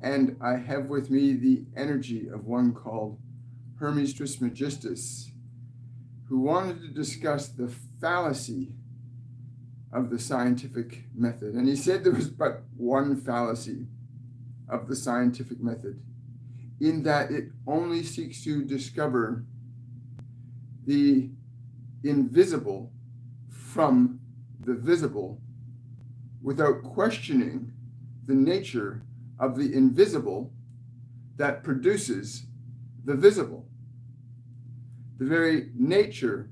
And I have with me the energy of one called Hermes Trismegistus, who wanted to discuss the fallacy of the scientific method. And he said there was but one fallacy of the scientific method, in that it only seeks to discover the invisible from the visible without questioning the nature of the invisible that produces the visible. The very nature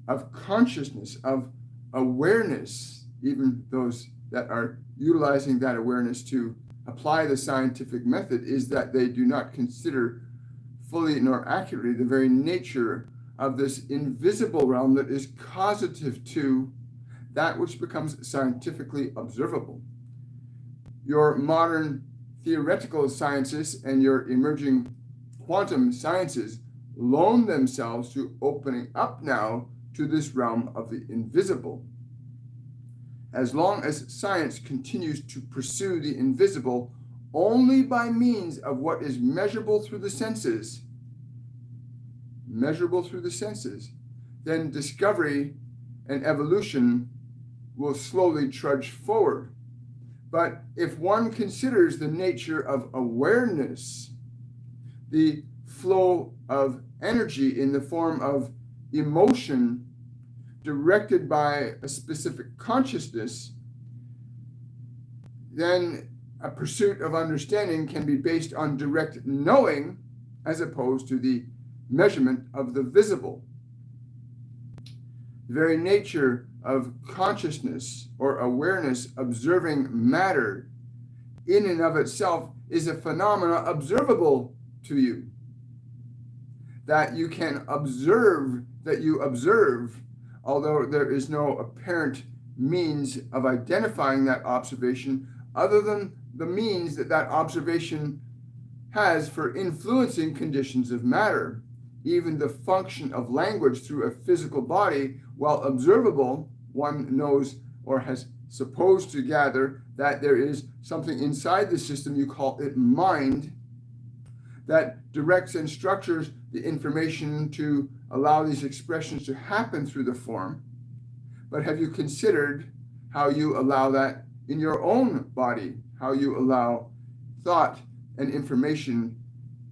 of consciousness, of awareness, even those that are utilizing that awareness to apply the scientific method, is that they do not consider fully nor accurately the very nature of this invisible realm that is causative to that which becomes scientifically observable. Your modern theoretical sciences and your emerging quantum sciences loan themselves to opening up now to this realm of the invisible. As long as science continues to pursue the invisible only by means of what is measurable through the senses, then discovery and evolution will slowly trudge forward. But if one considers the nature of awareness, the flow of energy in the form of emotion directed by a specific consciousness, then a pursuit of understanding can be based on direct knowing as opposed to the measurement of the visible. The very nature of consciousness or awareness observing matter in and of itself is a phenomena observable to you. That you can observe, that you observe, although there is no apparent means of identifying that observation other than the means that that observation has for influencing conditions of matter. Even the function of language through a physical body, while observable, one knows or has supposed to gather that there is something inside the system, you call it mind, that directs and structures the information to allow these expressions to happen through the form. But have you considered how you allow that in your own body, how you allow thought and information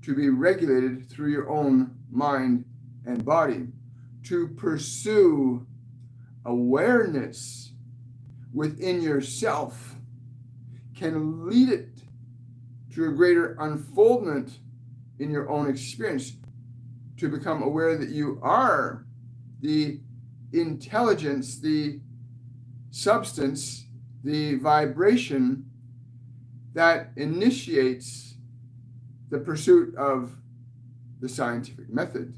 to be regulated through your own mind and body, to pursue awareness within yourself can lead it to a greater unfoldment in your own experience, to become aware that you are the intelligence, the substance, the vibration that initiates the pursuit of the scientific method.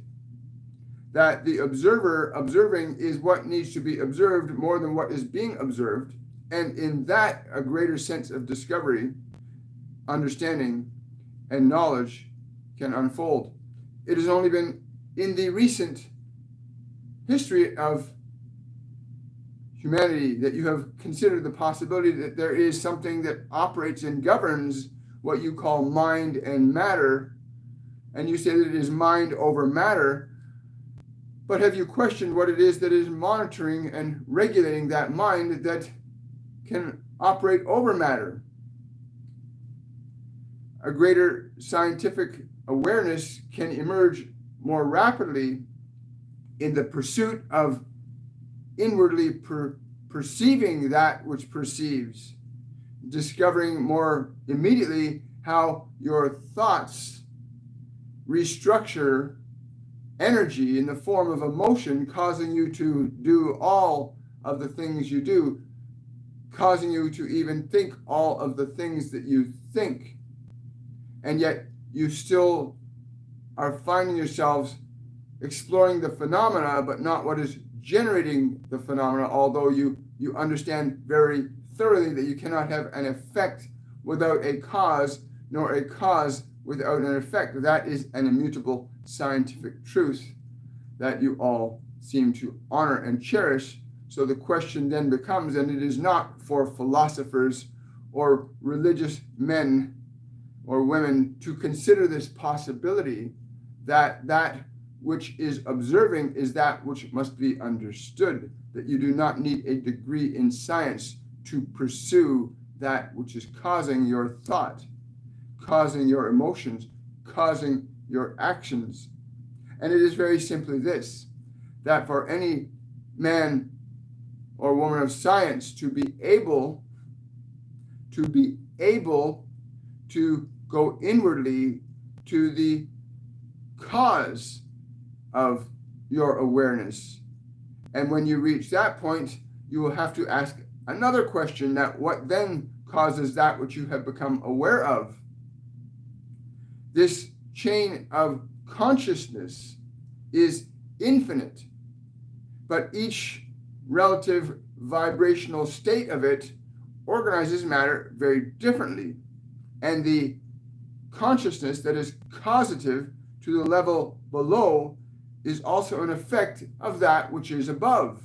That the observer observing is what needs to be observed more than what is being observed, and in that a greater sense of discovery, understanding, and knowledge can unfold. It has only been in the recent history of humanity that you have considered the possibility that there is something that operates and governs what you call mind and matter, and you say that it is mind over matter. But have you questioned what it is that is monitoring and regulating that mind that can operate over matter? A greater scientific awareness can emerge more rapidly in the pursuit of inwardly perceiving that which perceives, discovering more immediately how your thoughts restructure energy in the form of emotion, causing you to do all of the things you do, causing you to even think all of the things that you think. And yet you still are finding yourselves exploring the phenomena, but not what is generating the phenomena, although you understand very thoroughly that you cannot have an effect without a cause, nor a cause without an effect. That is an immutable scientific truth that you all seem to honor and cherish. So the question then becomes, and it is not for philosophers or religious men or women to consider this possibility that that which is observing is that which must be understood, that you do not need a degree in science to pursue that which is causing your thought, causing your emotions, causing your actions. And it is very simply this, that for any man or woman of science to be able to go inwardly to the cause of your awareness. And when you reach that point, you will have to ask another question, that what then causes that which you have become aware of? This chain of consciousness is infinite, but each relative vibrational state of it organizes matter very differently. And the consciousness that is causative to the level below is also an effect of that which is above.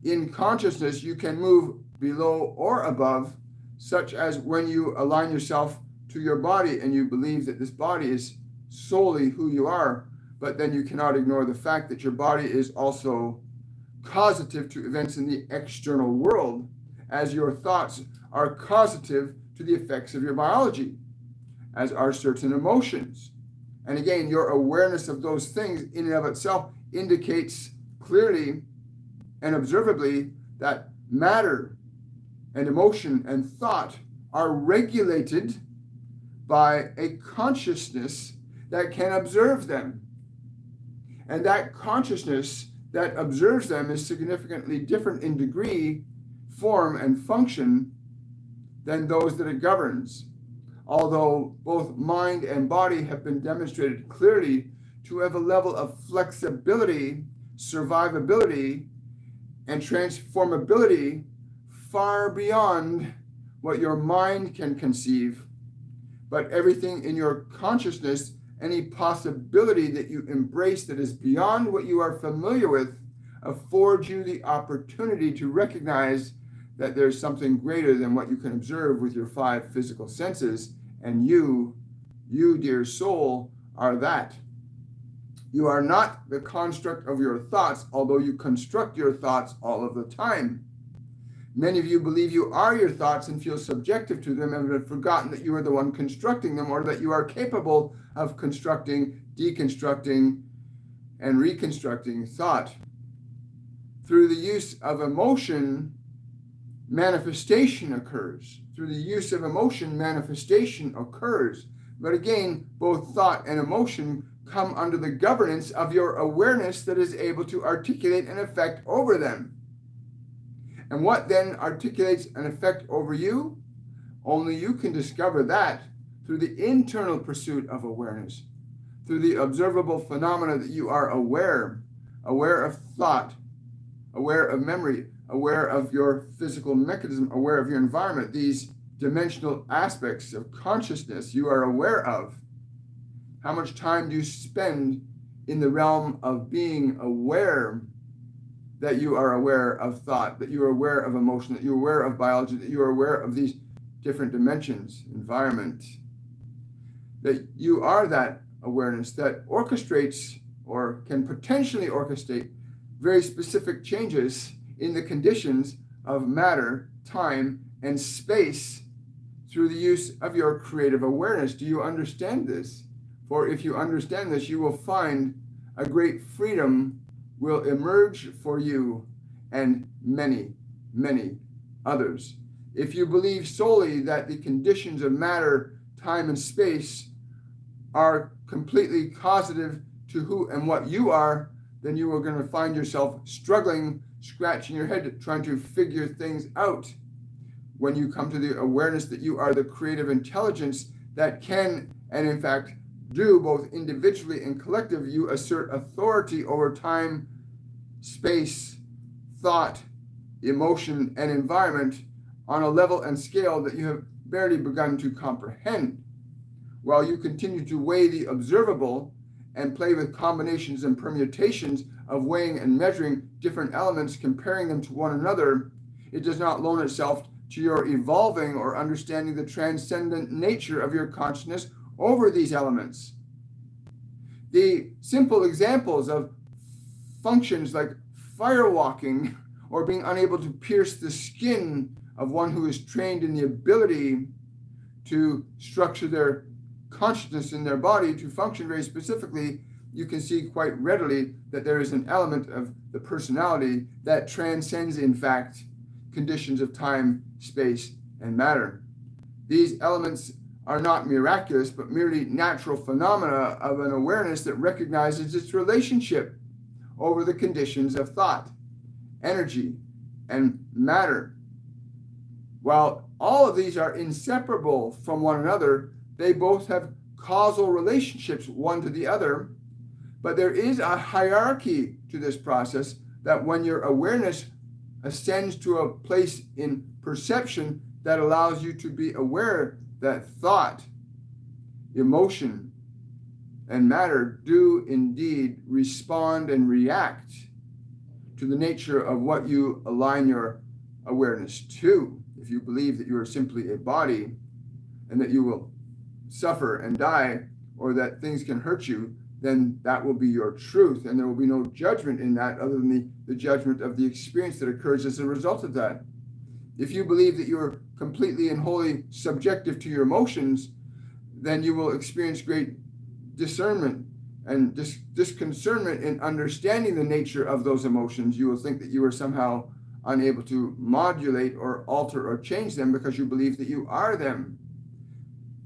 In consciousness, you can move below or above, such as when you align yourself to your body and you believe that this body is solely who you are, but then you cannot ignore the fact that your body is also causative to events in the external world, as your thoughts are causative to the effects of your biology, as are certain emotions. And again, your awareness of those things in and of itself indicates clearly and observably that matter and emotion and thought are regulated by a consciousness that can observe them. And that consciousness that observes them is significantly different in degree, form, and function than those that it governs. Although both mind and body have been demonstrated clearly to have a level of flexibility, survivability, and transformability far beyond what your mind can conceive. But everything in your consciousness, any possibility that you embrace that is beyond what you are familiar with, affords you the opportunity to recognize that there's something greater than what you can observe with your five physical senses. And you, dear soul, are that. You are not the construct of your thoughts, although you construct your thoughts all of the time. Many of you believe you are your thoughts and feel subjective to them and have forgotten that you are the one constructing them, or that you are capable of constructing, deconstructing, and reconstructing thought. Through the use of emotion, manifestation occurs. Through the use of emotion, manifestation occurs. But again, both thought and emotion come under the governance of your awareness that is able to articulate an effect over them. And what then articulates an effect over you? Only you can discover that through the internal pursuit of awareness, through the observable phenomena that you are aware of thought, aware of memory, aware of your physical mechanism, aware of your environment. These dimensional aspects of consciousness you are aware of. How much time do you spend in the realm of being aware that you are aware of thought, that you are aware of emotion, that you're aware of biology, that you are aware of these different dimensions, environment, that you are that awareness that orchestrates or can potentially orchestrate very specific changes in the conditions of matter, time, and space through the use of your creative awareness. Do you understand this? For if you understand this, you will find a great freedom will emerge for you and many, many others. If you believe solely that the conditions of matter, time, and space are completely causative to who and what you are, then you are going to find yourself struggling, scratching your head, trying to figure things out. When you come to the awareness that you are the creative intelligence that can, and in fact do, both individually and collective, you assert authority over time, space, thought, emotion, and environment on a level and scale that you have barely begun to comprehend. While you continue to weigh the observable and play with combinations and permutations of weighing and measuring different elements, comparing them to one another, it does not loan itself to your evolving or understanding the transcendent nature of your consciousness over these elements. The simple examples of functions like firewalking or being unable to pierce the skin of one who is trained in the ability to structure their consciousness in their body to function very specifically, you can see quite readily that there is an element of the personality that transcends, in fact, conditions of time, space, and matter. These elements are not miraculous, but merely natural phenomena of an awareness that recognizes its relationship over the conditions of thought, energy, and matter. While all of these are inseparable from one another, they both have causal relationships one to the other, but there is a hierarchy to this process that when your awareness ascends to a place in perception that allows you to be aware that thought, emotion, and matter do indeed respond and react to the nature of what you align your awareness to. If you believe that you are simply a body and that you will suffer and die, or that things can hurt you, then that will be your truth, and there will be no judgment in that other than the judgment of the experience that occurs as a result of that. If you believe that you're completely and wholly subjective to your emotions, then you will experience great discernment and disconcernment in understanding the nature of those emotions. You will think that you are somehow unable to modulate or alter or change them because you believe that you are them.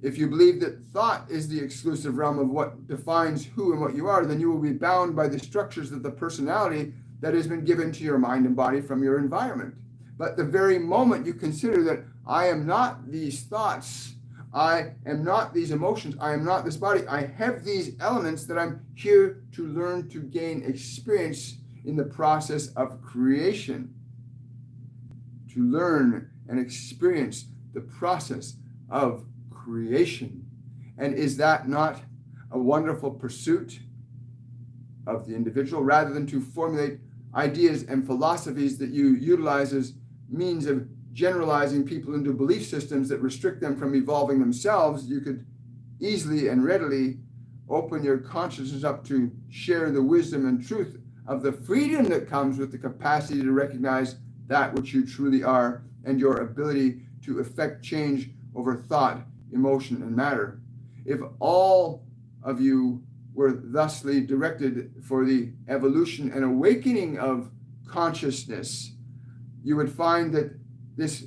If you believe that thought is the exclusive realm of what defines who and what you are, then you will be bound by the structures of the personality that has been given to your mind and body from your environment. But the very moment you consider that I am not these thoughts, I am not these emotions, I am not this body, I have these elements that I'm here to learn to gain experience in the process of creation, to learn and experience the process of creation. And is that not a wonderful pursuit of the individual, rather than to formulate ideas and philosophies that you utilize as means of generalizing people into belief systems that restrict them from evolving themselves? You could easily and readily open your consciousness up to share the wisdom and truth of the freedom that comes with the capacity to recognize that which you truly are and your ability to effect change over thought, emotion, and matter. If all of you were thusly directed for the evolution and awakening of consciousness, you would find that this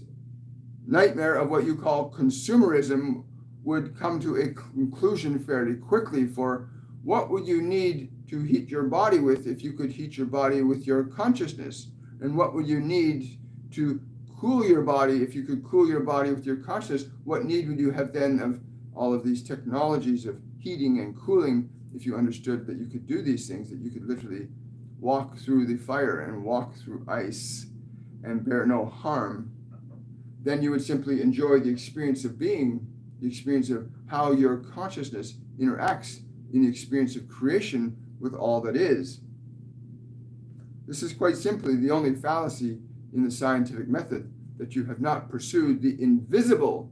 nightmare of what you call consumerism would come to a conclusion fairly quickly. For what would you need to heat your body with if you could heat your body with your consciousness? And what would you need to cool your body if you could cool your body with your consciousness? What need would you have then of all of these technologies of heating and cooling if you understood that you could do these things, that you could literally walk through the fire and walk through ice and bear no harm? Then you would simply enjoy the experience of being, the experience of how your consciousness interacts in the experience of creation with all that is. This is quite simply the only fallacy in the scientific method, that you have not pursued the invisible,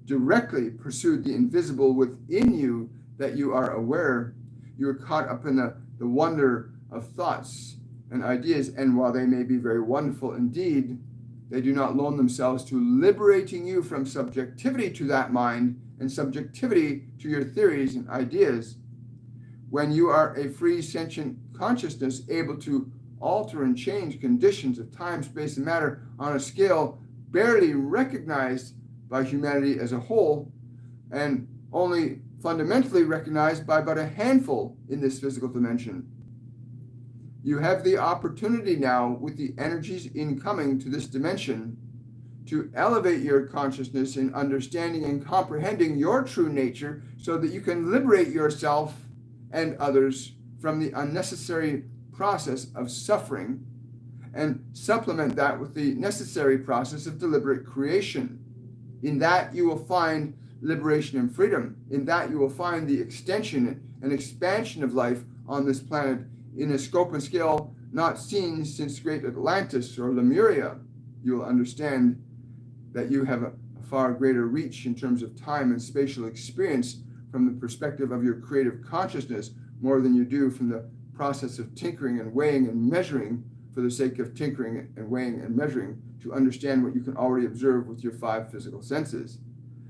directly pursued the invisible within you, that you are aware. You are caught up in the wonder of thoughts and ideas, and while they may be very wonderful indeed, they do not loan themselves to liberating you from subjectivity to that mind and subjectivity to your theories and ideas. When you are a free sentient consciousness able to alter and change conditions of time, space, and matter on a scale barely recognized by humanity as a whole, and only fundamentally recognized by but a handful in this physical dimension. You have the opportunity now, with the energies incoming to this dimension, to elevate your consciousness in understanding and comprehending your true nature, so that you can liberate yourself and others from the unnecessary process of suffering, and supplement that with the necessary process of deliberate creation. In that you will find liberation and freedom. In that you will find the extension and expansion of life on this planet in a scope and scale not seen since great Atlantis or Lemuria. You will understand that you have a far greater reach in terms of time and spatial experience from the perspective of your creative consciousness more than you do from the process of tinkering and weighing and measuring for the sake of tinkering and weighing and measuring to understand what you can already observe with your 5 physical senses.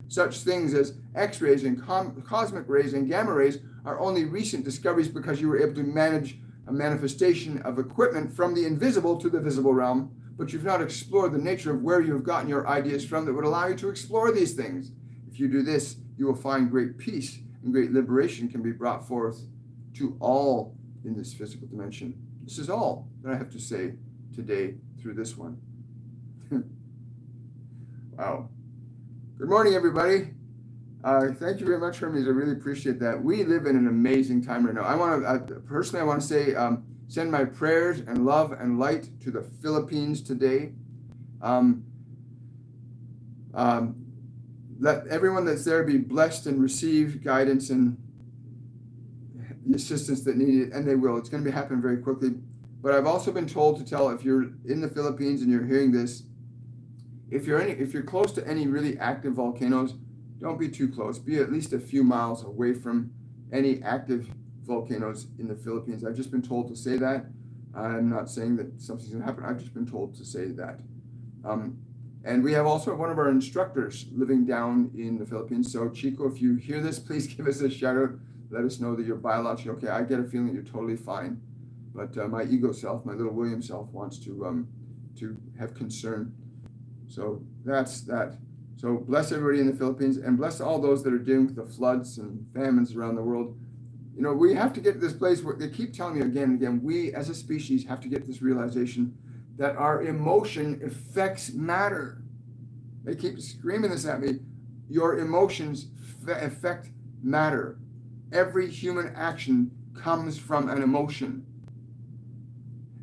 Such things as X-rays and cosmic rays and gamma rays are only recent discoveries because you were able to manage a manifestation of equipment from the invisible to the visible realm, but you've not explored the nature of where you have gotten your ideas from that would allow you to explore these things. If you do this, you will find great peace and great liberation can be brought forth to all in this physical dimension. This is all that I have to say today through this one. Wow. Good morning, everybody. Thank you very much, Hermes. I really appreciate that. We live in an amazing time right now. I want to say, send my prayers and love and light to the Philippines today. Let everyone that's there be blessed and receive guidance and the assistance that needed, and they will. It's going to be happening very quickly. But I've also been told to tell, if you're in the Philippines and you're hearing this, if you're close to any really active volcanoes, don't be too close. Be at least a few miles away from any active volcanoes in the Philippines. I've just been told to say that. I'm not saying that something's going to happen. I've just been told to say that. And we have also one of our instructors living down in the Philippines. So Chico, if you hear this, please give us a shout out. Let us know that you're biologically okay. I get a feeling that you're totally fine. But my ego self, my little William self, wants to have concern. So that's that. So bless everybody in the Philippines and bless all those that are dealing with the floods and famines around the world. You know, we have to get to this place where they keep telling me again and again, we as a species have to get this realization that our emotion affects matter. They keep screaming this at me. Your emotions affect matter. Every human action comes from an emotion.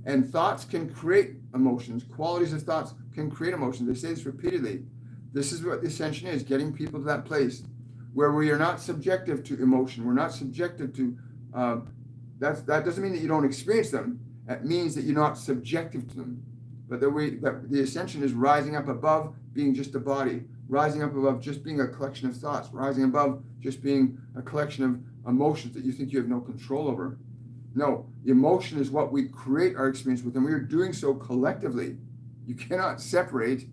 And thoughts can create emotions. Qualities of thoughts can create emotions. They say this repeatedly. This is what the ascension is, getting people to that place where we are not subjective to emotion. We're not subjective to, that doesn't mean that you don't experience them. It means that you're not subjective to them. But that the ascension is rising up above being just a body, rising up above just being a collection of thoughts, rising above just being a collection of emotions that you think you have no control over. No, emotion is what we create our experience with, and we are doing so collectively. You cannot separate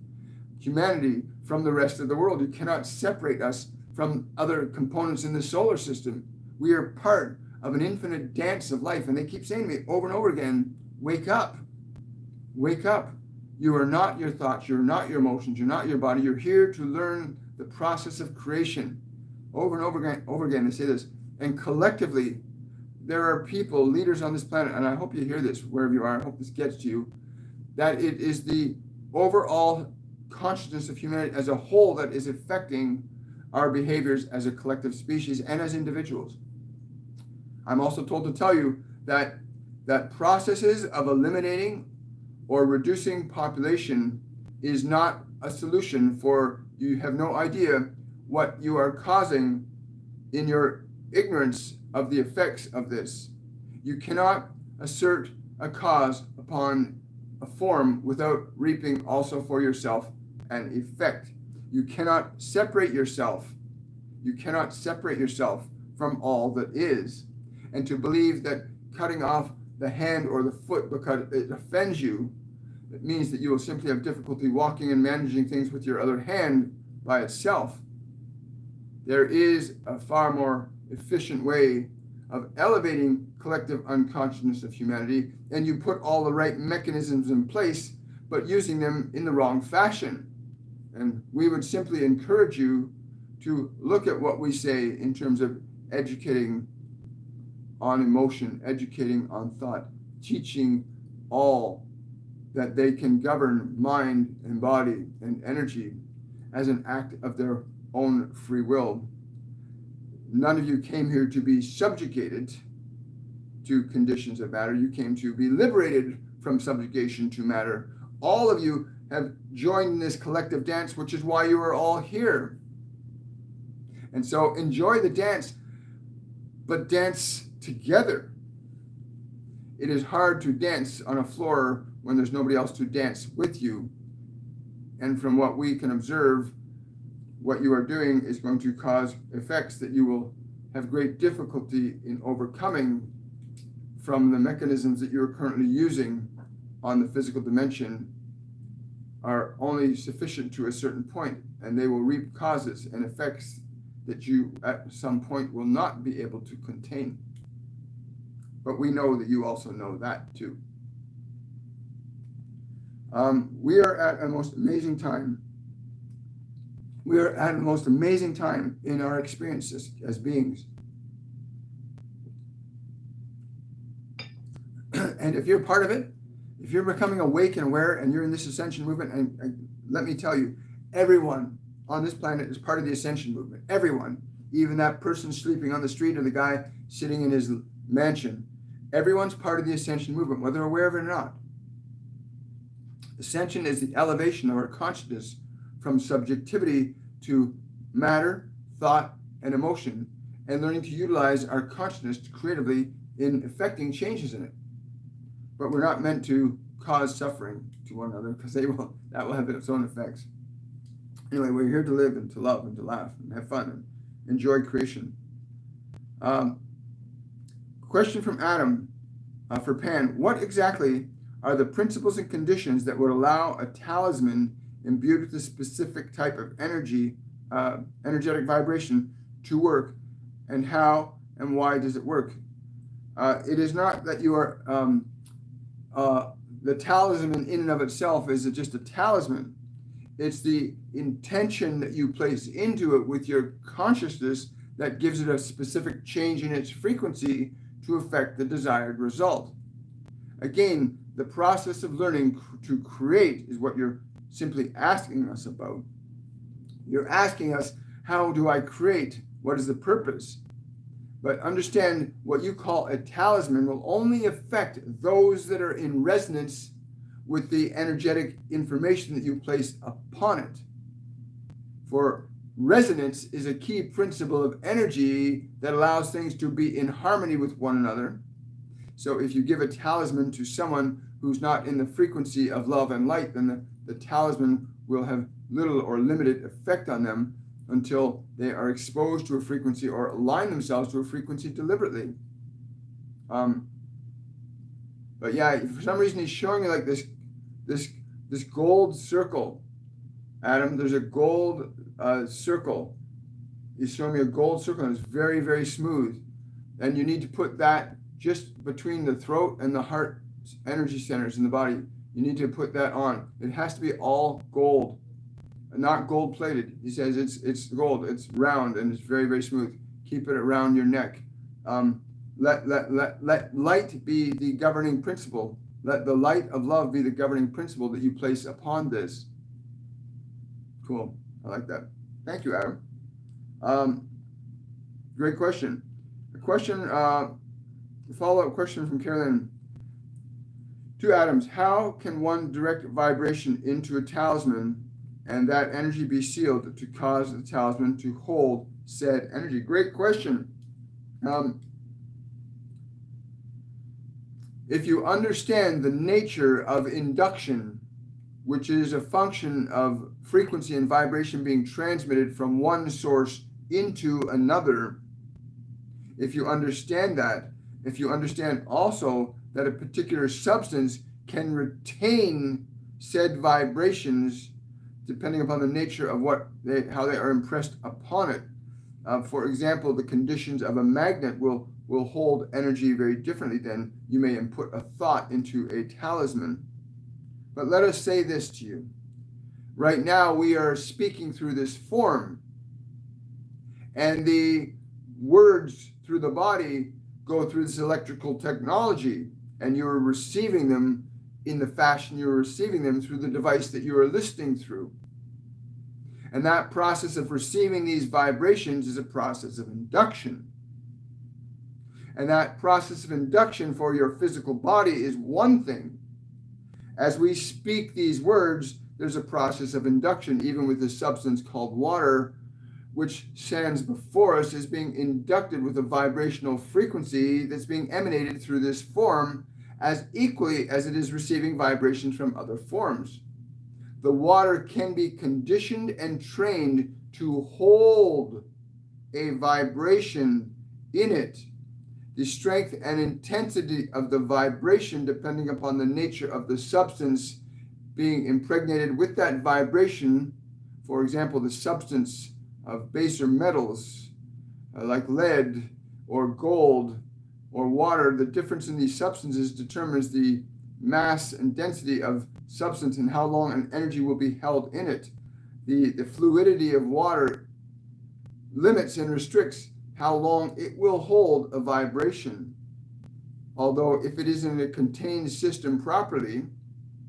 humanity from the rest of the world. You cannot separate us from other components in the solar system. We are part of an infinite dance of life, and they keep saying to me over and over again, wake up. Wake up. You are not your thoughts. You're not your emotions. You're not your body. You're here to learn the process of creation. Over and over again, they say this. And collectively, there are people, leaders on this planet, and I hope you hear this wherever you are. I hope this gets to you, that it is the overall consciousness of humanity as a whole that is affecting our behaviors as a collective species and as individuals. I'm also told to tell you that processes of eliminating or reducing population is not a solution, for you have no idea what you are causing in your ignorance of the effects of this. You cannot assert a cause upon a form without reaping also for yourself an effect. You cannot separate yourself. You cannot separate yourself from all that is. And to believe that cutting off the hand or the foot because it offends you, it means that you will simply have difficulty walking and managing things with your other hand by itself. There is a far more efficient way of elevating collective unconsciousness of humanity, and you put all the right mechanisms in place, but using them in the wrong fashion. And we would simply encourage you to look at what we say in terms of educating on emotion, educating on thought, teaching all that they can govern mind and body and energy as an act of their own free will. None of you came here to be subjugated to conditions of matter. You came to be liberated from subjugation to matter. All of you have joined in this collective dance, which is why you are all here. And so enjoy the dance, but dance together. It is hard to dance on a floor when there's nobody else to dance with you. And from what we can observe, what you are doing is going to cause effects that you will have great difficulty in overcoming from the mechanisms that you're currently using on the physical dimension are only sufficient to a certain point, and they will reap causes and effects that you at some point will not be able to contain. But we know that you also know that too. We are at a most amazing time. We are at a most amazing time in our experiences as beings. And if you're part of it, if you're becoming awake and aware and you're in this ascension movement, and let me tell you, everyone on this planet is part of the ascension movement. Everyone, even that person sleeping on the street or the guy sitting in his mansion, everyone's part of the ascension movement, whether aware of it or not. Ascension is the elevation of our consciousness from subjectivity to matter, thought, and emotion, and learning to utilize our consciousness creatively in effecting changes in it. But we're not meant to cause suffering to one another, because that will have its own effects. Anyway, we're here to live and to love and to laugh and have fun and enjoy creation. Question from Adam for Pan. What exactly are the principles and conditions that would allow a talisman imbued with a specific type of energetic vibration to work, and how and why does it work? It is not that you are, the talisman in and of itself is just a talisman. It's the intention that you place into it with your consciousness that gives it a specific change in its frequency to affect the desired result. Again, the process of learning to create is what you're simply asking us about. You're asking us, how do I create? What is the purpose? But understand, what you call a talisman will only affect those that are in resonance with the energetic information that you place upon it. For resonance is a key principle of energy that allows things to be in harmony with one another. So if you give a talisman to someone who's not in the frequency of love and light, then the talisman will have little or limited effect on them until they are exposed to a frequency or align themselves to a frequency deliberately. But yeah, for some reason he's showing you like this gold circle. Adam, there's a gold circle. He's showing me a gold circle, and it's very, very smooth. And you need to put that just between the throat and the heart energy centers in the body. You need to put that on. It has to be all gold, not gold plated. He says it's gold. It's round and it's very, very smooth. Keep it around your neck. Let light be the governing principle. Let the light of love be the governing principle that you place upon this. Cool. I like that. Thank you, Adam. Great question. A question, follow-up question from Carolyn. To Adams, how can one direct vibration into a talisman and that energy be sealed to cause the talisman to hold said energy? Great question. If you understand the nature of induction, which is a function of frequency and vibration being transmitted from one source into another, if you understand that, if you understand also that a particular substance can retain said vibrations depending upon the nature of how they are impressed upon it. For example, the conditions of a magnet will hold energy very differently than you may input a thought into a talisman. But let us say this to you. Right now we are speaking through this form, and the words through the body go through this electrical technology, and you're receiving them in the fashion you're receiving them through the device that you are listening through. And that process of receiving these vibrations is a process of induction. And that process of induction for your physical body is one thing. As we speak these words, there's a process of induction, even with a substance called water, which stands before us, is being inducted with a vibrational frequency that's being emanated through this form as equally as it is receiving vibrations from other forms. the water can be conditioned and trained to hold a vibration in it. The strength and intensity of the vibration, depending upon the nature of the substance being impregnated with that vibration, for example, the substance of baser metals like lead or gold or water, the difference in these substances determines the mass and density of substance and how long an energy will be held in it. The fluidity of water limits and restricts how long it will hold a vibration. Although if it is in a contained system properly,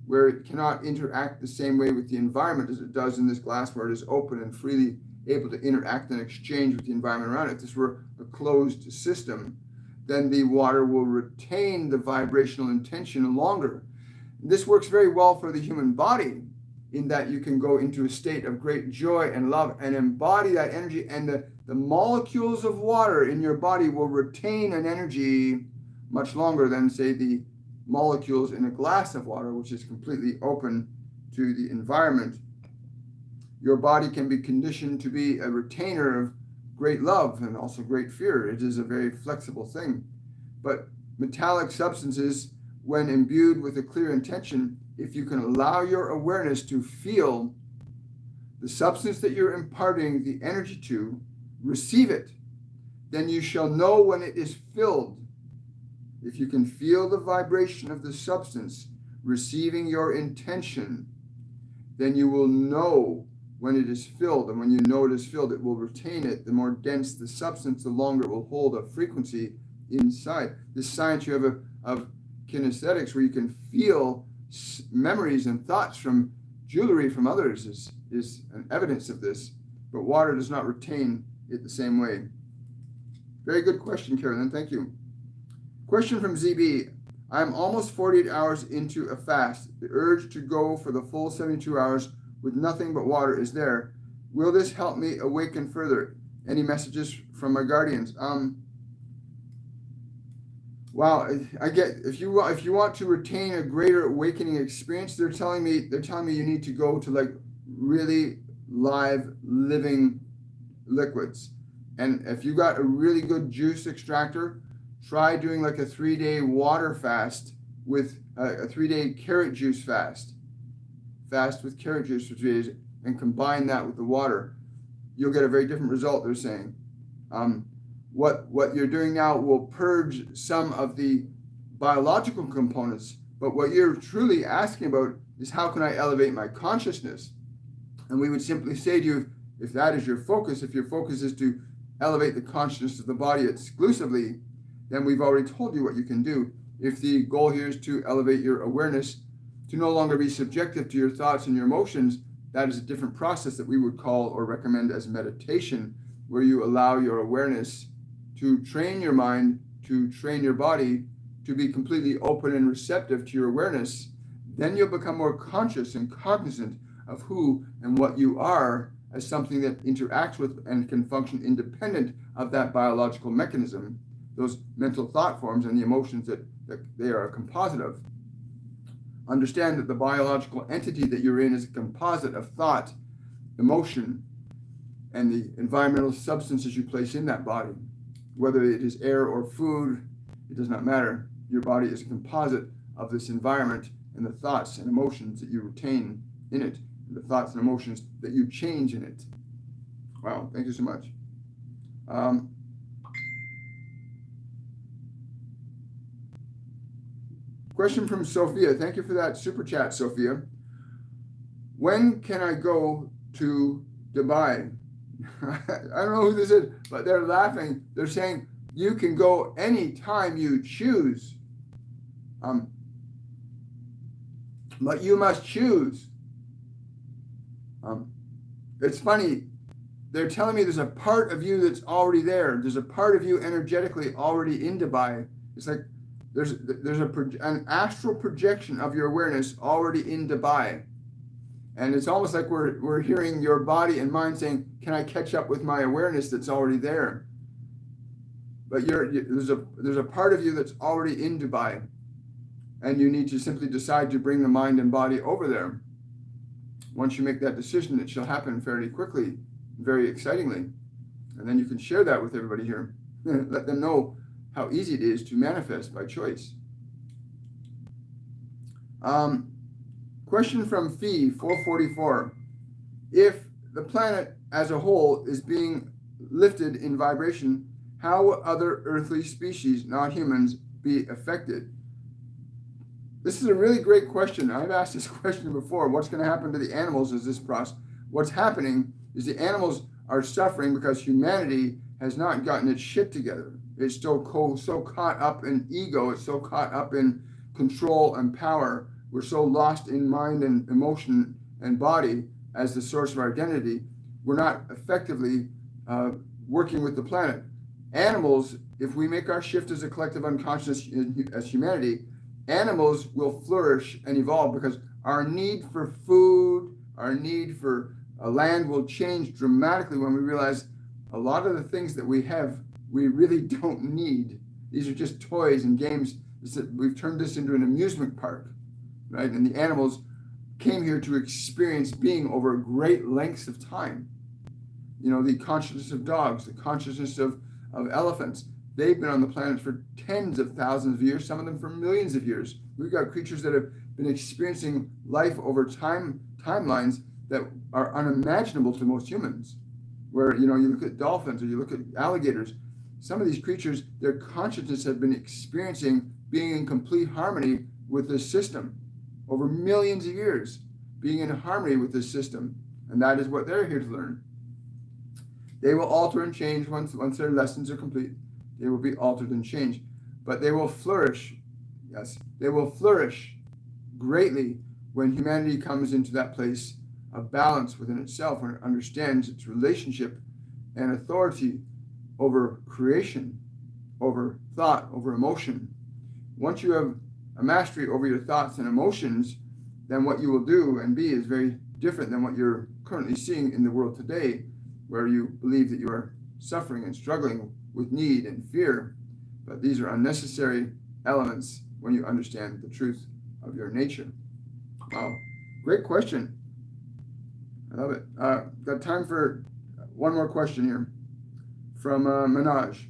where it cannot interact the same way with the environment as it does in this glass, where it is open and freely able to interact and exchange with the environment around it. If this were a closed system, then the water will retain the vibrational intention longer. This works very well for the human body, in that you can go into a state of great joy and love and embody that energy, and the molecules of water in your body will retain an energy much longer than, say, the molecules in a glass of water, which is completely open to the environment. Your body can be conditioned to be a retainer of great love and also great fear. It is a very flexible thing. But metallic substances, when imbued with a clear intention, if you can allow your awareness to feel the substance that you're imparting the energy to, receive it, then you shall know when it is filled. If you can feel the vibration of the substance receiving your intention, then you will know when it is filled. And when you know it is filled, it will retain it. The more dense the substance, the longer it will hold a frequency inside. This science you have of kinesthetics, where you can feel memories and thoughts from jewelry from others, is an evidence of this. But water does not retain it the same way. Very good question, Carolyn. Thank you. Question from ZB. I am almost 48 hours into a fast. The urge to go for the full 72 hours with nothing but water is there. Will this help me awaken further? Any messages from my guardians? Wow, I get, if you want to retain a greater awakening experience, they're telling me you need to go to like really live living liquids. And if you got a really good juice extractor, try doing like a 3-day water fast with a 3-day carrot juice fast with carrot juice for 3 days, and combine that with the water. You'll get a very different result, they're saying. What you're doing now will purge some of the biological components, but what you're truly asking about is, how can I elevate my consciousness? And we would simply say to you, if that is your focus, if your focus is to elevate the consciousness of the body exclusively, then we've already told you what you can do. If the goal here is to elevate your awareness, to no longer be subjective to your thoughts and your emotions, that is a different process that we would call or recommend as meditation, where you allow your awareness to train your mind, to train your body, to be completely open and receptive to your awareness. Then you'll become more conscious and cognizant of who and what you are, as something that interacts with and can function independent of that biological mechanism, those mental thought forms and the emotions that they are a composite of. Understand that the biological entity that you're in is a composite of thought, emotion, and the environmental substances you place in that body. Whether it is air or food, it does not matter. Your body is a composite of this environment and the thoughts and emotions that you retain in it, and the thoughts and emotions that you change in it. Wow, thank you so much. Question from Sophia. Thank you for that super chat, Sophia. When can I go to Dubai? I don't know who this is, but they're laughing. They're saying you can go anytime you choose. But you must choose. It's funny. They're telling me there's a part of you that's already there. There's a part of you energetically already in Dubai. It's like there's an astral projection of your awareness already in Dubai. And it's almost like we're hearing your body and mind saying, can I catch up with my awareness that's already there? But there's a part of you that's already in Dubai. And you need to simply decide to bring the mind and body over there. once you make that decision, it shall happen fairly quickly, very excitingly. And then you can share that with everybody here. Let them know how easy it is to manifest by choice. Question from Fee 444. If the planet as a whole is being lifted in vibration, how will other earthly species, not humans, be affected? This is a really great question. I've asked this question before. What's going to happen to the animals as this process? What's happening is the animals are suffering because humanity has not gotten its shit together. It's still so caught up in ego. It's so caught up in control and power. We're so lost in mind and emotion and body as the source of our identity. We're not effectively working with the planet. Animals, if we make our shift as a collective unconscious as humanity, animals will flourish and evolve because our need for food, our need for land will change dramatically when we realize a lot of the things that we have, we really don't need. These are just toys and games. We've turned this into an amusement park, right? And the animals came here to experience being over great lengths of time. You know, the consciousness of dogs, the consciousness of elephants. They've been on the planet for tens of thousands of years, some of them for millions of years. We've got creatures that have been experiencing life over timelines that are unimaginable to most humans. Where, you know, you look at dolphins or you look at alligators, some of these creatures, their consciousness have been experiencing being in complete harmony with this system over millions of years, being in harmony with this system. And that is what they're here to learn. They will alter and change once their lessons are complete. They will be altered and changed. But they will flourish. Yes, they will flourish greatly when humanity comes into that place of balance within itself, when it understands its relationship and authority over creation, over thought, over emotion. Once you have a mastery over your thoughts and emotions, then what you will do and be is very different than what you're currently seeing in the world today, where you believe that you are suffering and struggling with need and fear. But these are unnecessary elements when you understand the truth of your nature. Wow, great question. I love it. Got time for one more question here from Manaj.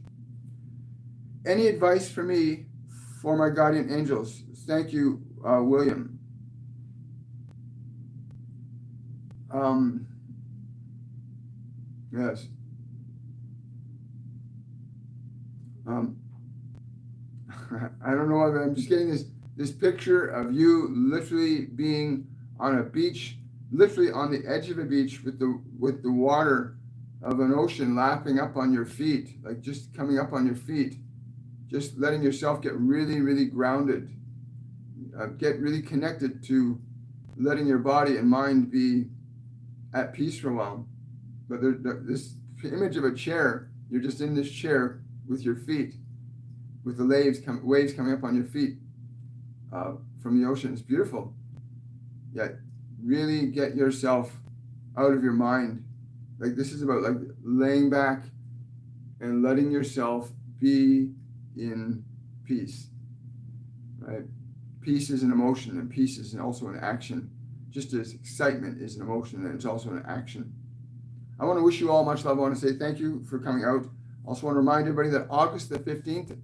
Any advice for me for my guardian angels? Thank you, William. Yes. I don't know. I'm just getting this picture of you literally being on a beach, literally on the edge of a beach with the water of an ocean lapping up on your feet, like just coming up on your feet, just letting yourself get really, really grounded, get really connected to letting your body and mind be at peace for a while. But this image of a chair, you're just in this chair with your feet, with the waves coming up on your feet from the ocean. It's beautiful. Yet really get yourself out of your mind. Like this is about like laying back and letting yourself be in peace, right? Peace is an emotion, and peace is also an action. Just as excitement is an emotion, and it's also an action. I want to wish you all much love. I want to say thank you for coming out. Also want to remind everybody that August the 15th,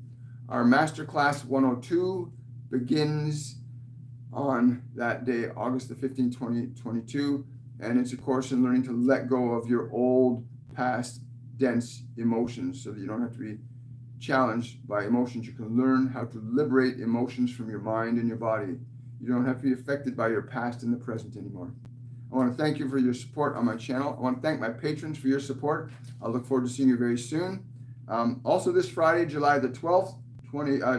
our Masterclass 102 begins on that day, August the 15th, 2022. And it's a course in learning to let go of your old, past, dense emotions so that you don't have to be challenged by emotions. You can learn how to liberate emotions from your mind and your body. You don't have to be affected by your past and the present anymore. I want to thank you for your support on my channel. I want to thank my patrons for your support. I look forward to seeing you very soon. Also this Friday, July the 12th,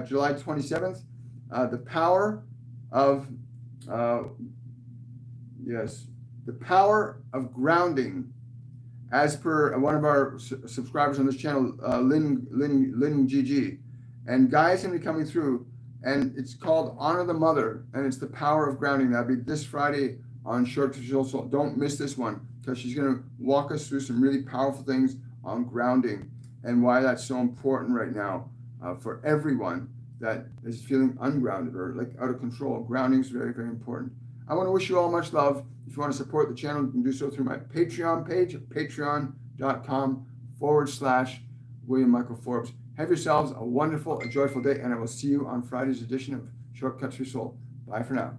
July 27th, the power of, the power of grounding, as per one of our subscribers on this channel, Lynn GG. And Guy's going to be coming through, and it's called Honor the Mother, and it's the power of grounding. That'll be this Friday on Short to Soul. Don't miss this one, because she's going to walk us through some really powerful things on grounding and why that's so important right now for everyone that is feeling ungrounded or like out of control. Grounding is very, very important. I want to wish you all much love. If you want to support the channel, you can do so through my Patreon page at patreon.com/William Michael Forbes. Have yourselves a wonderful, a joyful day, and I will see you on Friday's edition of Shortcuts for Soul. Bye for now.